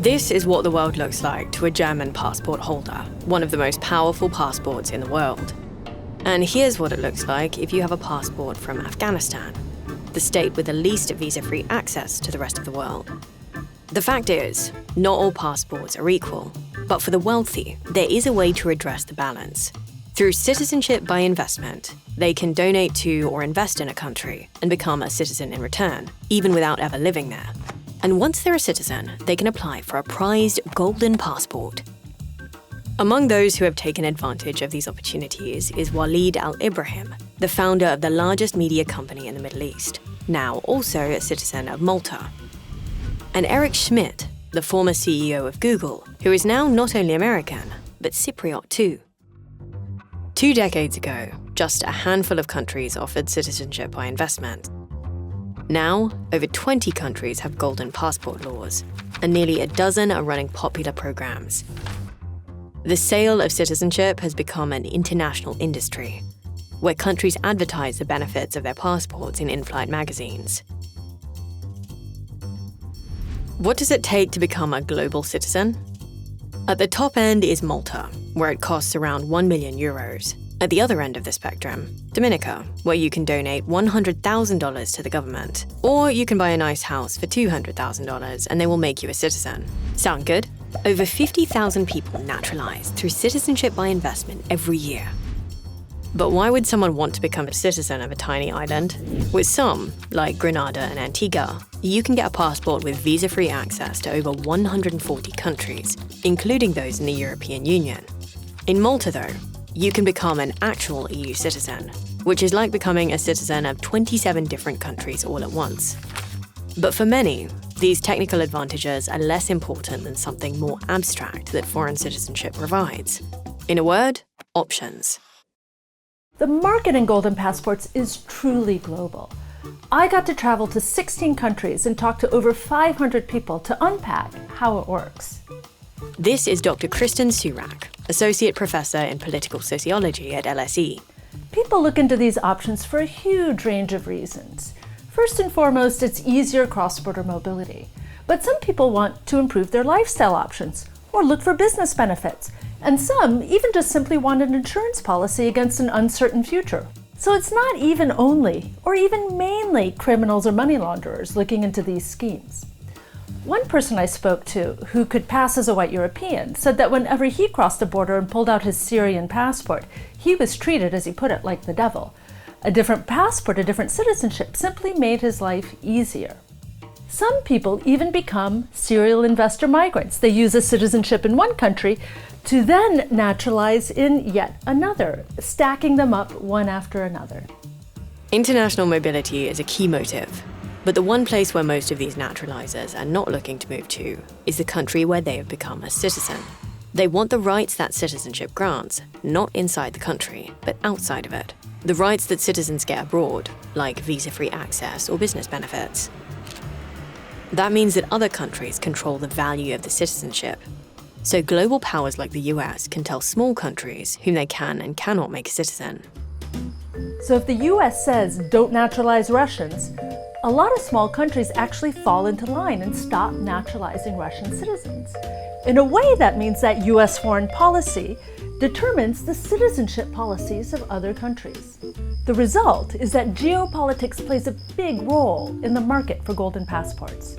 This is what the world looks like to a German passport holder, one of the most powerful passports in the world. And here's what it looks like if you have a passport from Afghanistan, the state with the least visa-free access to the rest of the world. The fact is, not all passports are equal, but for the wealthy, there is a way to address the balance. Through citizenship by investment, they can donate to or invest in a country and become a citizen in return, even without ever living there. And once they're a citizen, they can apply for a prized golden passport. Among those who have taken advantage of these opportunities is Walid Al-Ibrahim, the founder of the largest media company in the Middle East, now also a citizen of Malta. And Eric Schmidt, the former CEO of Google, who is now not only American, but Cypriot too. 2 decades ago, just a handful of countries offered citizenship by investment. Now, over 20 countries have golden passport laws, and nearly a dozen are running popular programs. The sale of citizenship has become an international industry, where countries advertise the benefits of their passports in in-flight magazines. What does it take to become a global citizen? At the top end is Malta, where it costs around 1 million euros. At the other end of the spectrum, Dominica, where you can donate $100,000 to the government. Or you can buy a nice house for $200,000 and they will make you a citizen. Sound good? Over 50,000 people naturalize through citizenship by investment every year. But why would someone want to become a citizen of a tiny island? With some, like Grenada and Antigua, you can get a passport with visa-free access to over 140 countries, including those in the European Union. In Malta, though, you can become an actual EU citizen, which is like becoming a citizen of 27 different countries all at once. But for many, these technical advantages are less important than something more abstract that foreign citizenship provides. In a word, options. The market in golden passports is truly global. I got to travel to 16 countries and talk to over 500 people to unpack how it works. This is Dr. Kristen Surak, Associate Professor in Political Sociology at LSE. People look into these options for a huge range of reasons. First and foremost, it's easier cross-border mobility. But some people want to improve their lifestyle options or look for business benefits. And some even just simply want an insurance policy against an uncertain future. So it's not even only, or even mainly, criminals or money launderers looking into these schemes. One person I spoke to, who could pass as a white European, said that whenever he crossed the border and pulled out his Syrian passport, he was treated, as he put it, like the devil. A different passport, a different citizenship, simply made his life easier. Some people even become serial investor migrants. They use a citizenship in one country to then naturalize in yet another, stacking them up one after another. International mobility is a key motive, but the one place where most of these naturalizers are not looking to move to is the country where they have become a citizen. They want the rights that citizenship grants, not inside the country, but outside of it. The rights that citizens get abroad, like visa-free access or business benefits. That means that other countries control the value of the citizenship. So global powers like the US can tell small countries whom they can and cannot make a citizen. So if the US says, don't naturalize Russians, a lot of small countries actually fall into line and stop naturalizing Russian citizens. In a way, that means that US foreign policy determines the citizenship policies of other countries. The result is that geopolitics plays a big role in the market for golden passports.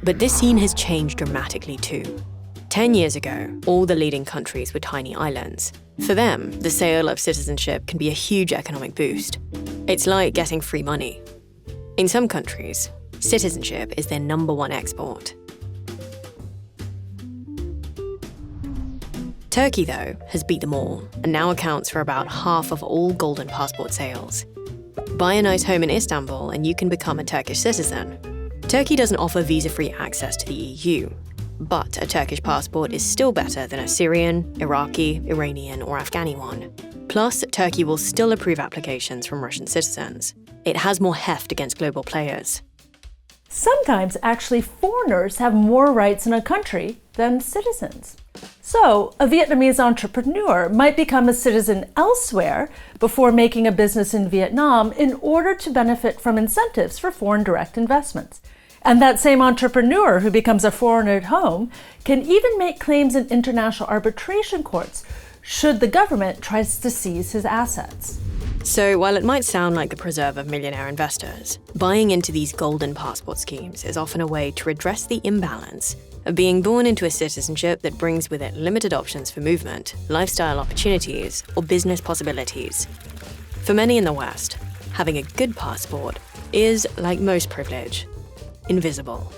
But this scene has changed dramatically too. 10 years ago, all the leading countries were tiny islands. For them, the sale of citizenship can be a huge economic boost. It's like getting free money. In some countries, citizenship is their #1 export. Turkey, though, has beat them all and now accounts for about half of all golden passport sales. Buy a nice home in Istanbul and you can become a Turkish citizen. Turkey doesn't offer visa-free access to the EU, but a Turkish passport is still better than a Syrian, Iraqi, Iranian, or Afghani one. Plus, Turkey will still approve applications from Russian citizens. It has more heft against global players. Sometimes, actually, foreigners have more rights in a country than citizens. So, a Vietnamese entrepreneur might become a citizen elsewhere before making a business in Vietnam in order to benefit from incentives for foreign direct investments. And that same entrepreneur who becomes a foreigner at home can even make claims in international arbitration courts should the government tries to seize his assets. So while it might sound like the preserve of millionaire investors, buying into these golden passport schemes is often a way to redress the imbalance of being born into a citizenship that brings with it limited options for movement, lifestyle opportunities, or business possibilities. For many in the West, having a good passport is, like most privilege, invisible.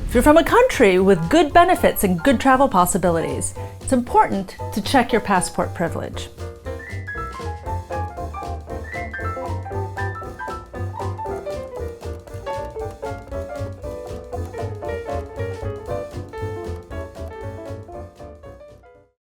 If you're from a country with good benefits and good travel possibilities, it's important to check your passport privilege.